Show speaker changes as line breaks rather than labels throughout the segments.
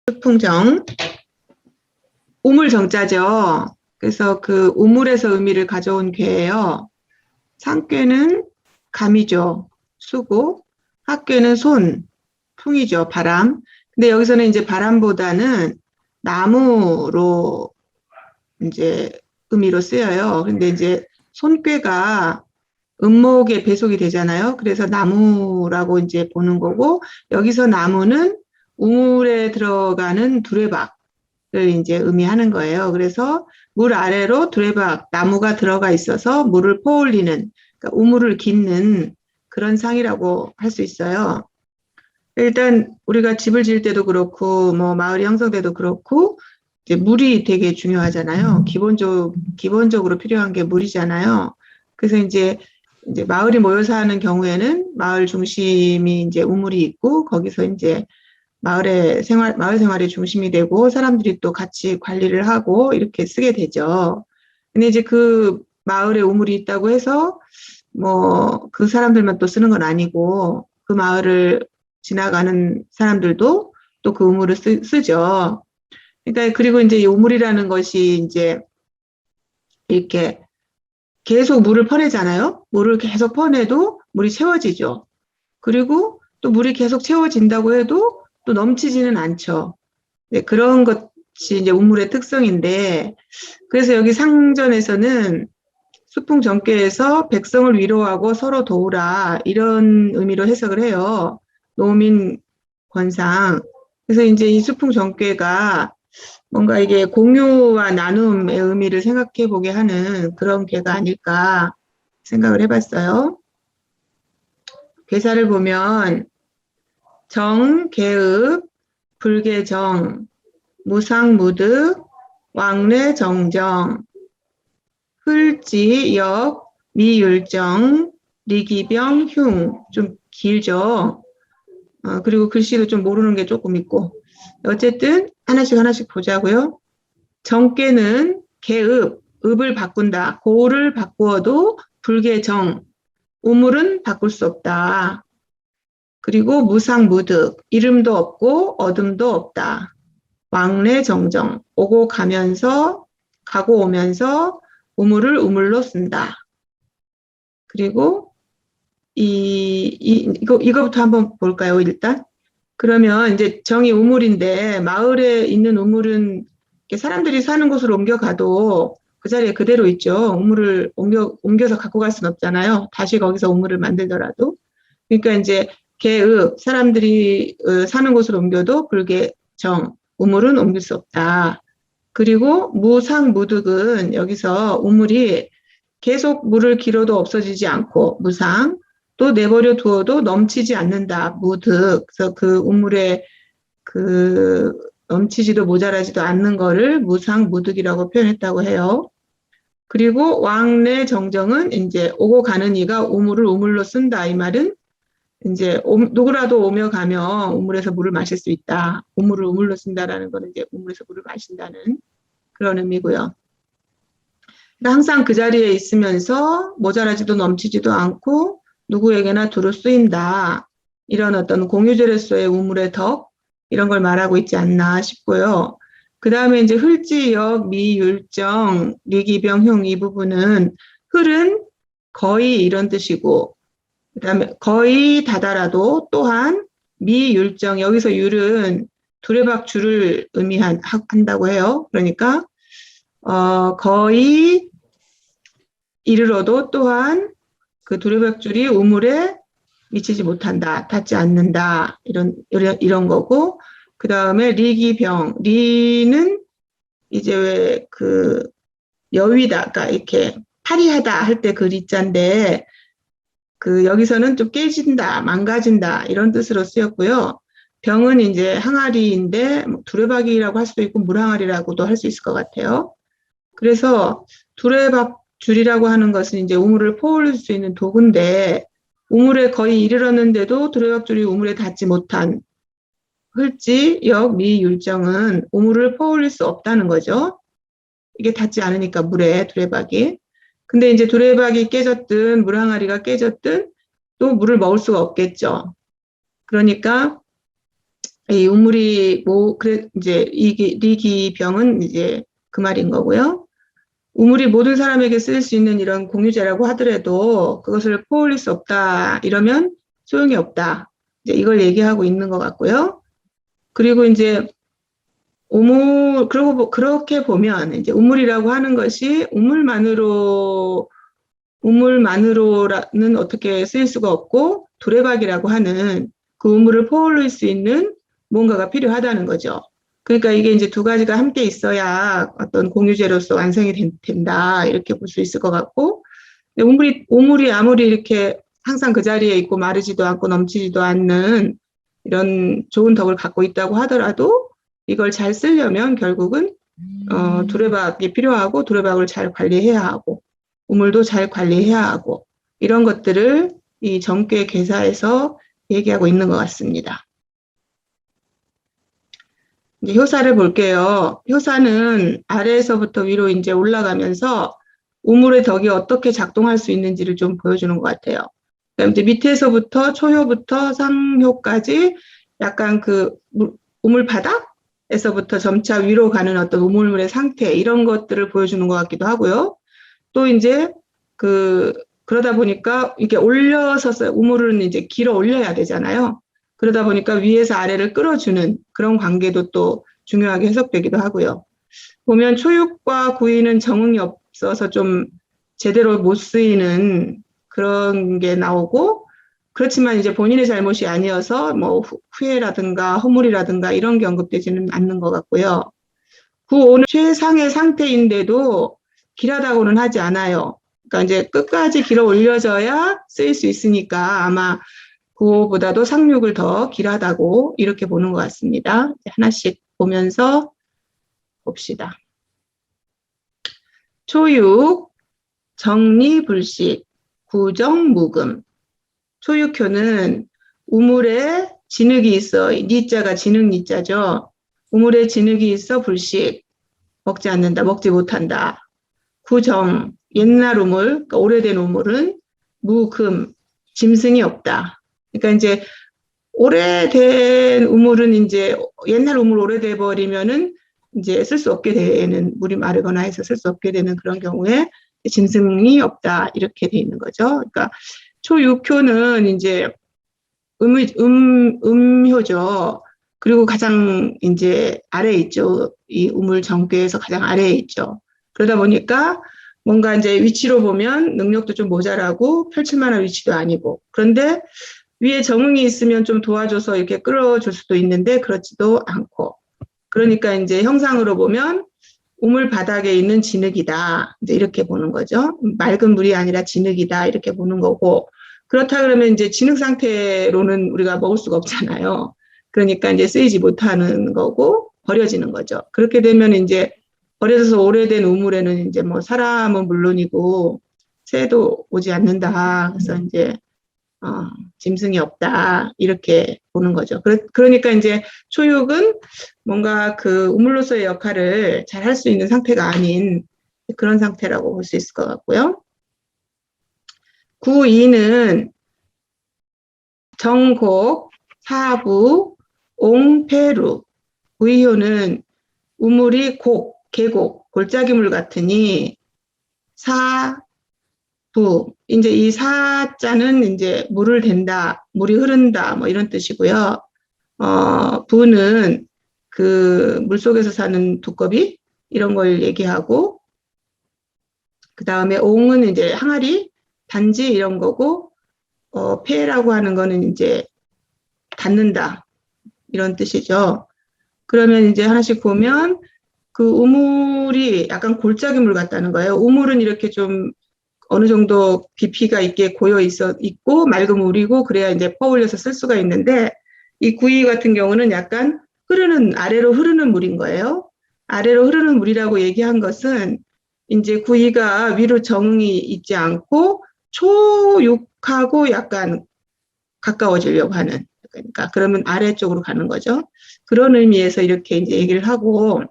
수풍정, 우물정자죠. 그래서 그 우물에서 의미를 가져온 괴예요. 상괴는 감이죠. 수고, 학괴는 손, 풍이죠. 바람. 근데 여기서는 이제 바람보다는 나무로 이제 의미로 쓰여요. 근데 이제 손괴가 음목에 배속이 되잖아요. 그래서 나무라고 이제 보는 거고, 여기서 나무는 우물에 들어가는 두레박을 이제 의미하는 거예요. 그래서 물 아래로 두레박, 나무가 들어가 있어서 물을 퍼올리는, 그러니까 우물을 깃는 그런 상이라고 할 수 있어요. 일단 우리가 집을 지을 때도 그렇고, 뭐 마을이 형성돼도 그렇고, 이제 물이 되게 중요하잖아요. 기본적으로 필요한 게 물이잖아요. 그래서 이제 마을이 모여 사는 경우에는 마을 중심이 이제 우물이 있고, 거기서 이제 마을 생활의 중심이 되고, 사람들이 또 같이 관리를 하고, 이렇게 쓰게 되죠. 근데 이제 그 마을에 우물이 있다고 해서, 뭐, 그 사람들만 또 쓰는 건 아니고, 그 마을을 지나가는 사람들도 또 그 우물을 쓰죠. 그러니까, 그리고 이제 이 우물이라는 것이 이제 이렇게 계속 물을 퍼내잖아요. 물을 계속 퍼내도 물이 채워지죠. 그리고 또 물이 계속 채워진다고 해도 또 넘치지는 않죠. 네, 그런 것이 이제 우물의 특성인데, 그래서 여기 상전에서는 수풍정괴에서 백성을 위로하고 서로 도우라 이런 의미로 해석을 해요. 노민 권상. 그래서 이제 이 수풍정괴가 뭔가 이게 공유와 나눔의 의미를 생각해 보게 하는 그런 괴가 아닐까 생각을 해봤어요. 괴사를 보면 정, 개읍, 불개정, 무상무득, 왕래정정, 흘지, 역, 미율정, 리기병, 흉. 좀 길죠. 그리고 글씨도 좀 모르는 게 조금 있고. 어쨌든 하나씩 보자고요. 정께는 개읍, 읍을 바꾼다. 고를 바꾸어도 불개정, 우물은 바꿀 수 없다. 그리고 무상무득, 이름도 없고 어둠도 없다. 왕래정정, 오고 가면서, 가고 오면서 우물을 우물로 쓴다. 그리고 이거부터 한번 볼까요, 일단? 그러면 이제 정이 우물인데, 마을에 있는 우물은 사람들이 사는 곳으로 옮겨가도 그 자리에 그대로 있죠. 우물을 옮겨서 갖고 갈 수는 없잖아요. 다시 거기서 우물을 만들더라도. 그러니까 이제 개읍, 사람들이 사는 곳으로 옮겨도 불개정, 우물은 옮길 수 없다. 그리고 무상무득은 여기서 우물이 계속 물을 길어도 없어지지 않고 무상, 또 내버려 두어도 넘치지 않는다. 무득. 그래서 그 우물에 그 넘치지도 모자라지도 않는 거를 무상무득이라고 표현했다고 해요. 그리고 왕래정정은 이제 오고 가는 이가 우물을 우물로 쓴다. 이 말은 이제 누구라도 오며 가며 우물에서 물을 마실 수 있다. 우물을 우물로 쓴다라는 거는 이제 우물에서 물을 마신다는 그런 의미고요. 항상 그 자리에 있으면서 모자라지도 넘치지도 않고 누구에게나 두루 쓰인다. 이런 어떤 공유제로서의 우물의 덕 이런 걸 말하고 있지 않나 싶고요. 그 다음에 이제 흘지역, 미율정, 리기병, 흉 이 부분은 흘은 거의 이런 뜻이고 그 다음에 거의 다다라도 또한 미율정 여기서 율은 두레박 줄을 의미한다고 해요. 그러니까 거의 이르러도 또한 그 두레박줄이 우물에 미치지 못한다, 닿지 않는다, 이런 거고, 그 다음에 리기병, 리는 이제 왜 그 여위다, 그러니까 이렇게 파리하다 할 때 그 리자인데, 그 여기서는 좀 깨진다, 망가진다, 이런 뜻으로 쓰였고요. 병은 이제 항아리인데, 두레박이라고 할 수도 있고, 물항아리라고도 할 수 있을 것 같아요. 그래서 두레박 줄이라고 하는 것은 이제 우물을 퍼올릴 수 있는 도구인데 우물에 거의 이르렀는데도 두레박줄이 우물에 닿지 못한 흘지, 역, 미, 율정은 우물을 퍼올릴 수 없다는 거죠. 이게 닿지 않으니까 물에 두레박이. 근데 이제 두레박이 깨졌든 물항아리가 깨졌든 또 물을 먹을 수가 없겠죠. 그러니까 이 우물이 그래 이제 리기병은 이제 그 말인 거고요. 우물이 모든 사람에게 쓰일 수 있는 이런 공유제라고 하더라도 그것을 포올릴 수 없다 이러면 소용이 없다. 이제 이걸 얘기하고 있는 것 같고요. 그리고 이제 그렇게 보면 이제 우물이라고 하는 것이 우물만으로는 어떻게 쓰일 수가 없고 두레박이라고 하는 그 우물을 포올릴 수 있는 뭔가가 필요하다는 거죠. 그러니까 이게 이제 두 가지가 함께 있어야 어떤 공유제로서 완성이 된다 이렇게 볼 수 있을 것 같고, 우물이 아무리 이렇게 항상 그 자리에 있고 마르지도 않고 넘치지도 않는 이런 좋은 덕을 갖고 있다고 하더라도 이걸 잘 쓰려면 결국은 두레박이 필요하고 두레박을 잘 관리해야 하고 우물도 잘 관리해야 하고 이런 것들을 이 정교의 개사에서 얘기하고 있는 것 같습니다. 이제 효사를 볼게요. 효사는 아래에서부터 위로 이제 올라가면서 우물의 덕이 어떻게 작동할 수 있는지를 좀 보여주는 것 같아요. 그다음에 이제 밑에서부터 초효부터 상효까지 약간 그 우물 바닥에서부터 점차 위로 가는 어떤 우물물의 상태 이런 것들을 보여주는 것 같기도 하고요. 또 이제 그러다 보니까 이게 올려서 우물은 이제 길어 올려야 되잖아요. 그러다 보니까 위에서 아래를 끌어주는 그런 관계도 또 중요하게 해석되기도 하고요. 보면 초육과 구이는 정응이 없어서 좀 제대로 못 쓰이는 그런 게 나오고, 그렇지만 이제 본인의 잘못이 아니어서 뭐 후회라든가 허물이라든가 이런 게 언급되지는 않는 것 같고요. 구오는 최상의 상태인데도 길하다고는 하지 않아요. 그러니까 이제 끝까지 길어 올려져야 쓰일 수 있으니까 아마 구호보다도 상륙을 더 길하다고 이렇게 보는 것 같습니다. 하나씩 보면서 봅시다. 초육, 정리불식, 구정무금. 초육효는 우물에 진흙이 있어, 니자가 진흙 니자죠. 우물에 진흙이 있어 불식, 먹지 않는다, 먹지 못한다. 구정, 옛날 우물, 그러니까 오래된 우물은 무금, 짐승이 없다. 그러니까 이제 오래된 우물은 이제 옛날 우물 오래돼 버리면은 이제 쓸 수 없게 되는, 물이 마르거나 해서 쓸 수 없게 되는 그런 경우에 짐승이 없다 이렇게 돼 있는 거죠. 그러니까 초육효는 이제 음효죠. 그리고 가장 이제 아래에 있죠. 이 우물 정교에서 가장 아래에 있죠. 그러다 보니까 뭔가 이제 위치로 보면 능력도 좀 모자라고 펼칠 만한 위치도 아니고, 그런데 위에 정응이 있으면 좀 도와줘서 이렇게 끌어줄 수도 있는데 그렇지도 않고, 그러니까 이제 형상으로 보면 우물 바닥에 있는 진흙이다 이제 이렇게 보는 거죠. 맑은 물이 아니라 진흙이다 이렇게 보는 거고, 그렇다 그러면 이제 진흙 상태로는 우리가 먹을 수가 없잖아요. 그러니까 이제 쓰이지 못하는 거고 버려지는 거죠. 그렇게 되면 이제 버려져서 오래된 우물에는 이제 뭐 사람은 물론이고 새도 오지 않는다. 그래서 이제 짐승이 없다 이렇게 보는 거죠. 그러니까 이제 초육은 뭔가 그 우물로서의 역할을 잘 할 수 있는 상태가 아닌 그런 상태라고 볼 수 있을 것 같고요. 구이는 정곡, 사부, 옹패루. 구이효는 우물이 계곡, 골짜기물 같으니 이제 이 사자는 이제 물을 댄다, 물이 흐른다, 뭐 이런 뜻이고요. 부는 그 물속에서 사는 두꺼비 이런 걸 얘기하고, 그 다음에 옹은 이제 항아리, 단지 이런 거고, 폐라고 하는 거는 이제 닿는다 이런 뜻이죠. 그러면 이제 하나씩 보면 그 우물이 약간 골짜기물 같다는 거예요. 우물은 이렇게 좀 어느 정도 깊이가 있게 고여 있고 맑은 물이고 그래야 이제 퍼올려서 쓸 수가 있는데, 이 구이 같은 경우는 약간 아래로 흐르는 물인 거예요. 아래로 흐르는 물이라고 얘기한 것은 이제 구이가 위로 정응이 있지 않고 초육하고 약간 가까워지려고 하는, 그러니까 그러면 아래쪽으로 가는 거죠. 그런 의미에서 이렇게 이제 얘기를 하고,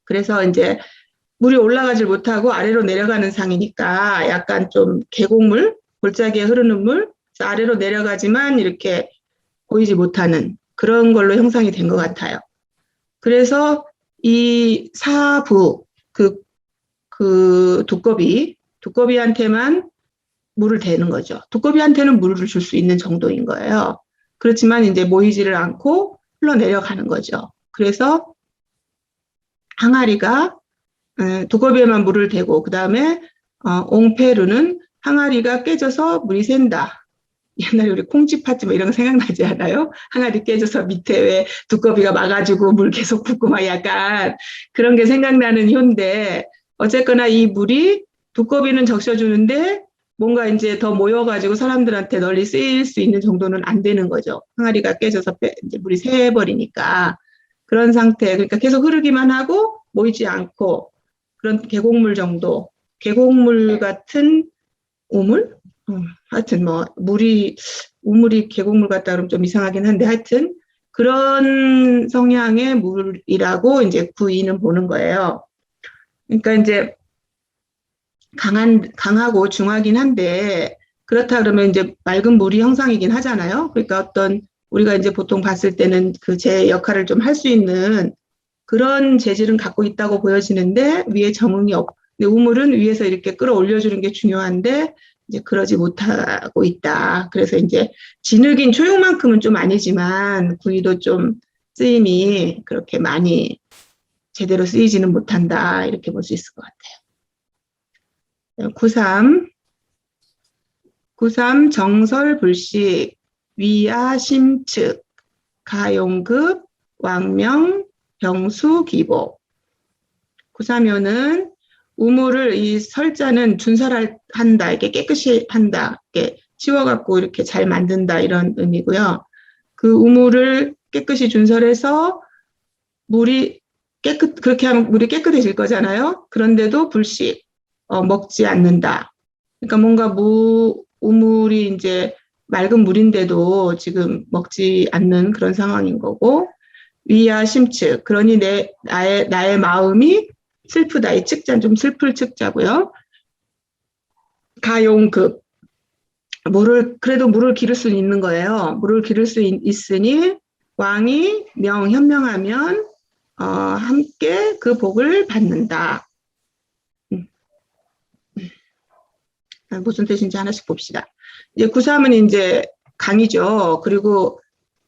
그래서 이제 물이 올라가질 못하고 아래로 내려가는 상이니까 약간 좀 계곡물, 골짜기에 흐르는 물, 아래로 내려가지만 이렇게 보이지 못하는 그런 걸로 형성이 된 것 같아요. 그래서 이 사부, 그 두꺼비한테만 물을 대는 거죠. 두꺼비한테는 물을 줄 수 있는 정도인 거예요. 그렇지만 이제 모이지를 않고 흘러내려가는 거죠. 그래서 항아리가 두꺼비에만 물을 대고 그 다음에 옹페루는 항아리가 깨져서 물이 샌다. 옛날에 우리 콩쥐 팥집 뭐 이런 거 생각나지 않아요? 항아리 깨져서 밑에 왜 두꺼비가 막아주고 물 계속 붓고 막 약간 그런 게 생각나는 효인데 어쨌거나 이 물이 두꺼비는 적셔주는데 뭔가 이제 더 모여가지고 사람들한테 널리 쓰일 수 있는 정도는 안 되는 거죠. 항아리가 깨져서 이제 물이 새버리니까 그런 상태. 그러니까 계속 흐르기만 하고 모이지 않고 그런 계곡물 정도. 계곡물 같은 우물? 하여튼 뭐 우물이 계곡물 같다 그러면 좀 이상하긴 한데 하여튼 그런 성향의 물이라고 이제 구이는 보는 거예요. 그러니까 이제 강하고 중하긴 한데 그렇다 그러면 이제 맑은 물이 형상이긴 하잖아요. 그러니까 어떤 우리가 이제 보통 봤을 때는 그 제 역할을 좀 할 수 있는 그런 재질은 갖고 있다고 보여지는데 위에 정응이 근데 우물은 위에서 이렇게 끌어올려주는 게 중요한데 이제 그러지 못하고 있다. 그래서 이제 진흙인 초육만큼은 좀 아니지만 구이도 좀 쓰임이 그렇게 많이 제대로 쓰이지는 못한다. 이렇게 볼 수 있을 것 같아요. 93 정설불식 위아 심측 가용급 왕명 병수기복 93요는 우물을 이 설자는 준설한다, 이렇게 깨끗이 한다, 이렇게 치워갖고 이렇게 잘 만든다 이런 의미고요. 그 우물을 깨끗이 준설해서 물이 그렇게 하면 물이 깨끗해질 거잖아요. 그런데도 불식, 먹지 않는다. 그러니까 뭔가 우물이 이제 맑은 물인데도 지금 먹지 않는 그런 상황인 거고, 위아 심측, 그러니 나의 마음이 슬프다. 이 측자는 좀 슬플 측자고요. 가용급, 그래도 물을 기를 수 있는 거예요. 물을 기를 수 있으니 왕이 현명하면 함께 그 복을 받는다. 무슨 뜻인지 하나씩 봅시다. 이제 93은 이제 강이죠. 그리고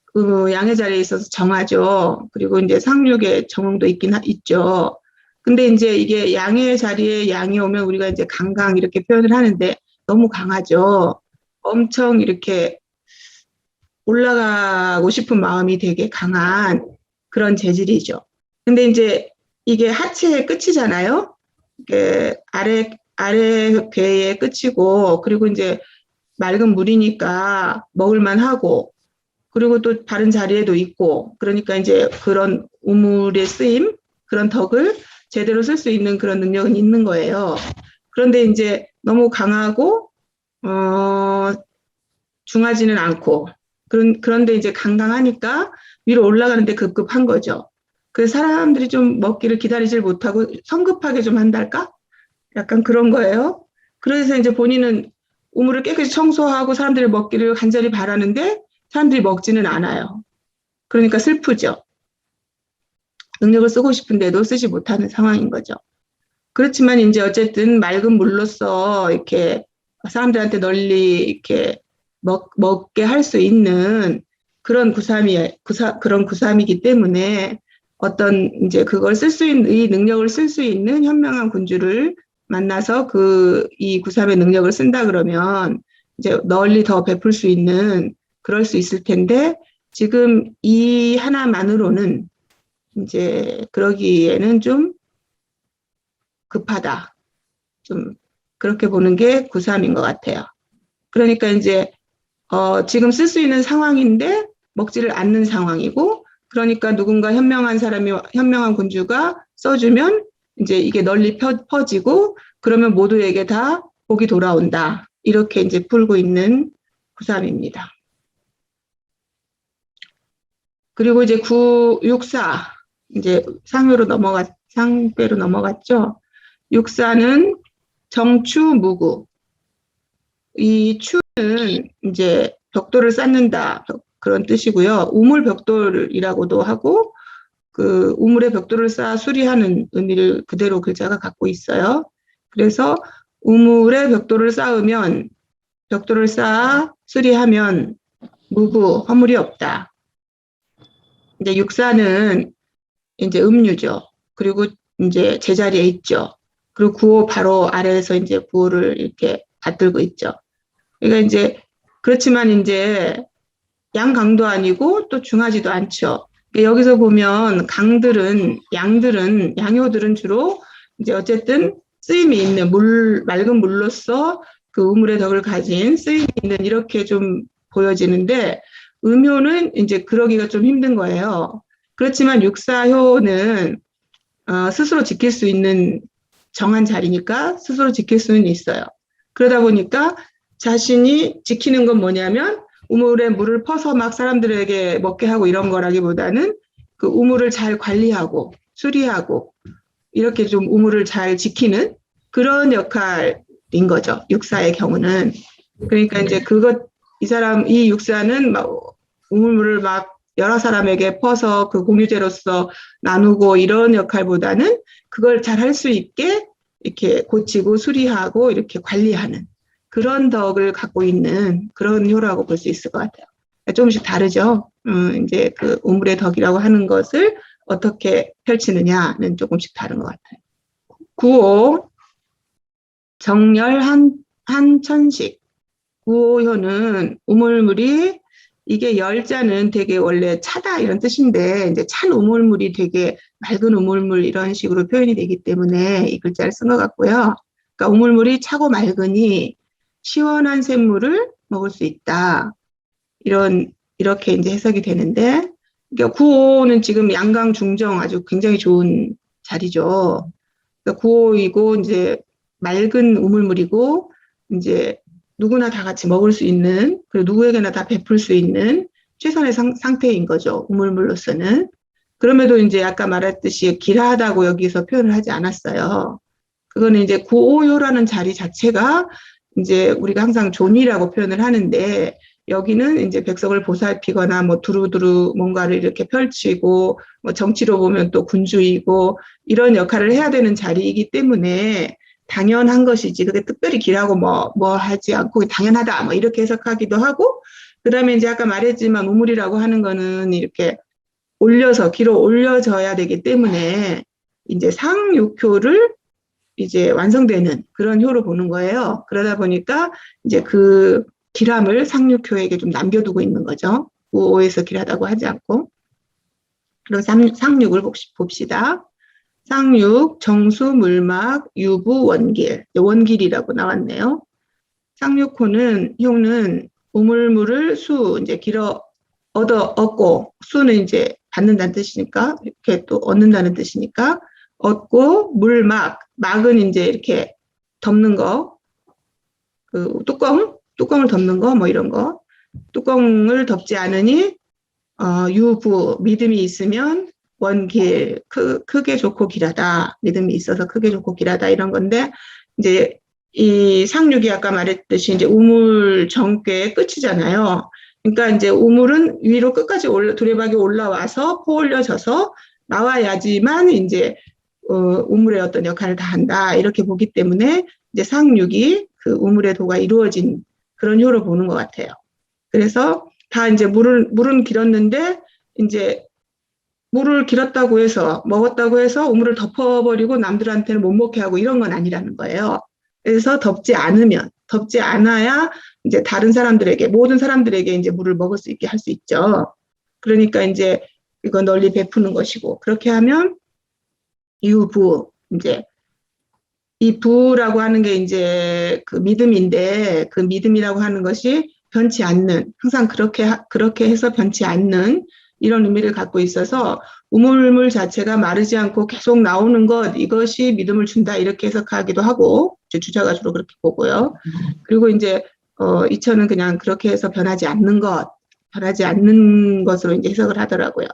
그 양의 자리에 있어서 정하죠. 그리고 이제 상륙의 정응도 있죠. 근데 이제 이게 양의 자리에 양이 오면 우리가 이제 강강 이렇게 표현을 하는데 너무 강하죠. 엄청 이렇게 올라가고 싶은 마음이 되게 강한 그런 재질이죠. 근데 이제 이게 하체의 끝이잖아요. 이게 아래 괴의 끝이고, 그리고 이제 맑은 물이니까 먹을만 하고, 그리고 또 다른 자리에도 있고, 그러니까 이제 그런 우물의 쓰임, 그런 덕을 제대로 쓸 수 있는 그런 능력은 있는 거예요. 그런데 이제 너무 강하고, 중하지는 않고, 그런데 이제 강강하니까 위로 올라가는데 급급한 거죠. 그래서 사람들이 좀 먹기를 기다리질 못하고 성급하게 좀 한달까? 약간 그런 거예요. 그래서 이제 본인은 우물을 깨끗이 청소하고 사람들이 먹기를 간절히 바라는데 사람들이 먹지는 않아요. 그러니까 슬프죠. 능력을 쓰고 싶은데도 쓰지 못하는 상황인 거죠. 그렇지만 이제 어쨌든 맑은 물로서 이렇게 사람들한테 널리 이렇게 먹게 할 수 있는 그런 그런 구삼이기 때문에 어떤 이제 그걸 쓸 수 있는, 이 능력을 쓸 수 있는 현명한 군주를 만나서 이 구삼의 능력을 쓴다 그러면 이제 널리 더 베풀 수 있는, 그럴 수 있을 텐데 지금 이 하나만으로는 이제 그러기에는 좀 급하다. 좀 그렇게 보는 게 구삼인 것 같아요. 그러니까 이제 지금 쓸 수 있는 상황인데 먹지를 않는 상황이고, 그러니까 누군가 현명한 군주가 써주면 이제 이게 널리 퍼지고 그러면 모두에게 다 복이 돌아온다. 이렇게 이제 풀고 있는 구삼입니다. 그리고 이제 64 이제 상배로 넘어갔죠. 64는 정추무구. 이 추는 이제 벽돌을 쌓는다. 그런 뜻이고요. 우물벽돌이라고도 하고 그 우물에 벽돌을 쌓아 수리하는 의미를 그대로 글자가 갖고 있어요. 그래서 우물에 벽돌을 쌓으면 벽돌을 쌓아 수리하면 무구 허물이 없다. 이제 육사는 이제 음류죠. 그리고 이제 제자리에 있죠. 그리고 구호 바로 아래에서 이제 구호를 이렇게 받들고 있죠. 그러니까 이제 그렇지만 이제 양강도 아니고 또 중하지도 않죠. 여기서 보면 양들은 양효들은 주로 이제 어쨌든 쓰임이 있는 맑은 물로서 그 우물의 덕을 가진 쓰임이 있는 이렇게 좀 보여지는데 음효는 이제 그러기가 좀 힘든 거예요. 그렇지만 육사효는 스스로 지킬 수 있는 정한 자리니까 스스로 지킬 수는 있어요. 그러다 보니까 자신이 지키는 건 뭐냐면 우물에 물을 퍼서 막 사람들에게 먹게 하고 이런 거라기보다는 그 우물을 잘 관리하고 수리하고 이렇게 좀 우물을 잘 지키는 그런 역할인 거죠. 육사의 경우는. 그러니까 이제 이 육사는 막 우물물을 막 여러 사람에게 퍼서 그 공유제로서 나누고 이런 역할보다는 그걸 잘 할 수 있게 이렇게 고치고 수리하고 이렇게 관리하는 그런 덕을 갖고 있는 그런 효라고 볼 수 있을 것 같아요. 조금씩 다르죠. 이제 그 우물의 덕이라고 하는 것을 어떻게 펼치느냐는 조금씩 다른 것 같아요. 9호 정열 한천식. 9호효는 우물물이 이게 열자는 되게 원래 차다 이런 뜻인데 이제 찬 우물물이 되게 맑은 우물물 이런 식으로 표현이 되기 때문에 이 글자를 쓴 것 같고요. 그러니까 우물물이 차고 맑으니 시원한 샘물을 먹을 수 있다. 이렇게 이제 해석이 되는데, 그러니까 9호는 지금 양강 중정 아주 굉장히 좋은 자리죠. 그러니까 9호이고 이제 맑은 우물물이고 이제 누구나 다 같이 먹을 수 있는 그리고 누구에게나 다 베풀 수 있는 최선의 상태인 거죠. 우물물로서는. 그럼에도 이제 아까 말했듯이 길하다고 여기서 표현을 하지 않았어요. 그거는 이제 9호효라는 자리 자체가 이제 우리가 항상 존이라고 표현을 하는데 여기는 이제 백성을 보살피거나 뭐 두루두루 뭔가를 이렇게 펼치고 뭐 정치로 보면 또 군주이고 이런 역할을 해야 되는 자리이기 때문에 당연한 것이지 그게 특별히 길하고 뭐 하지 않고 당연하다 뭐 이렇게 해석하기도 하고 그다음에 이제 아까 말했지만 우물이라고 하는 거는 이렇게 길어 올려져야 되기 때문에 이제 상육효를 이제 완성되는 그런 효로 보는 거예요. 그러다 보니까 이제 그 길함을 상육효에게 좀 남겨두고 있는 거죠. 우호에서 길하다고 하지 않고. 그럼 상육을 봅시다. 상육, 정수, 물막, 유부, 원길. 원길이라고 나왔네요. 상육효는 우물물을 이제 얻고, 수는 이제 받는다는 뜻이니까, 이렇게 또 얻는다는 뜻이니까, 얻고, 막은 이제 이렇게 덮는 거, 그 뚜껑을 덮는 거, 뭐 이런 거. 뚜껑을 덮지 않으니, 유부, 믿음이 있으면, 원길, 크게 좋고 길하다. 믿음이 있어서 크게 좋고 길하다. 이런 건데, 이제, 이 상육이 아까 말했듯이 이제 우물 정궤의 끝이잖아요. 그러니까 이제 우물은 위로 끝까지 두레박이 올라와서 포올려져서 나와야지만 이제, 우물의 어떤 역할을 다 한다. 이렇게 보기 때문에 이제 상육이 그 우물의 도가 이루어진 그런 효로 보는 것 같아요. 그래서 다 이제 물은 길었는데 이제 물을 길었다고 해서 먹었다고 해서 우물을 덮어버리고 남들한테는 못 먹게 하고 이런 건 아니라는 거예요. 그래서 덮지 않아야 이제 모든 사람들에게 이제 물을 먹을 수 있게 할 수 있죠. 그러니까 이제 이거 널리 베푸는 것이고 그렇게 하면 유부 이제 이 부라고 하는 게 이제 그 믿음인데 그 믿음이라고 하는 것이 변치 않는 항상 그렇게 해서 변치 않는 이런 의미를 갖고 있어서 우물물 자체가 마르지 않고 계속 나오는 것 이것이 믿음을 준다 이렇게 해석하기도 하고 주자가 주로 그렇게 보고요. 그리고 이제 이천은 그냥 그렇게 해서 변하지 않는 것으로 이제 해석을 하더라고요.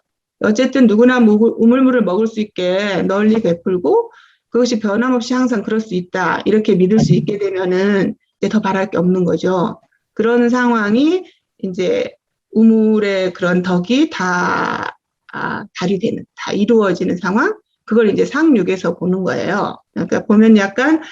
어쨌든 누구나 우물물을 먹을 수 있게 널리 베풀고 그것이 변함없이 항상 그럴 수 있다 이렇게 믿을 수 있게 되면은 이제 더 바랄 게 없는 거죠. 그런 상황이 이제 우물의 그런 덕이 다 발휘되는, 다 이루어지는 상황? 그걸 이제 상육에서 보는 거예요. 그러니까 보면 약간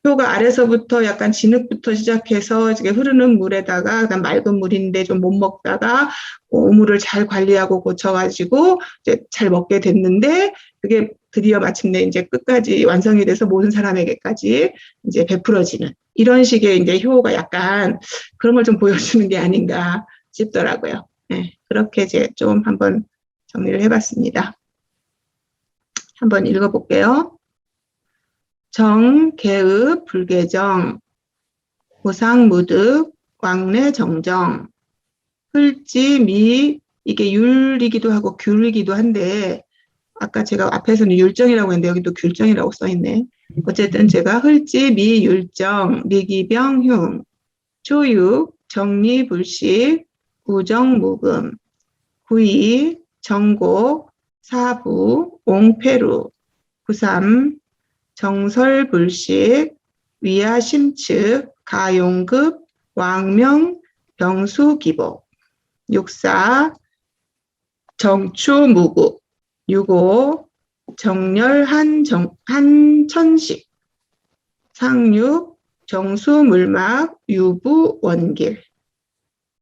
효가 아래서부터 약간 진흙부터 시작해서 이렇게 흐르는 물에다가 그다음 맑은 물인데 좀 못 먹다가 우물을 잘 관리하고 고쳐가지고 이제 잘 먹게 됐는데 그게 드디어 마침내 이제 끝까지 완성이 돼서 모든 사람에게까지 이제 베풀어지는 이런 식의 이제 효가 약간 그런 걸 좀 보여주는 게 아닌가 싶더라고요. 네, 그렇게 이제 좀 한번 정리를 해봤습니다. 한번 읽어볼게요. 정, 개읍, 불개정, 고상무득, 광래정정, 흘지, 미, 이게 율이기도 하고 귤이기도 한데, 아까 제가 앞에서는 율정이라고 했는데 여기도 귤정이라고 써있네. 어쨌든 제가 흘지, 미, 율정, 리기병, 흉, 초육, 정리, 불식, 우정, 무금, 구이, 정곡, 사부, 옹패루, 구삼, 정설불식, 위야심측, 가용급, 왕명, 병수기복, 육사, 정추무구, 유고, 정렬 한천식, 상육, 정수물막, 유부원길.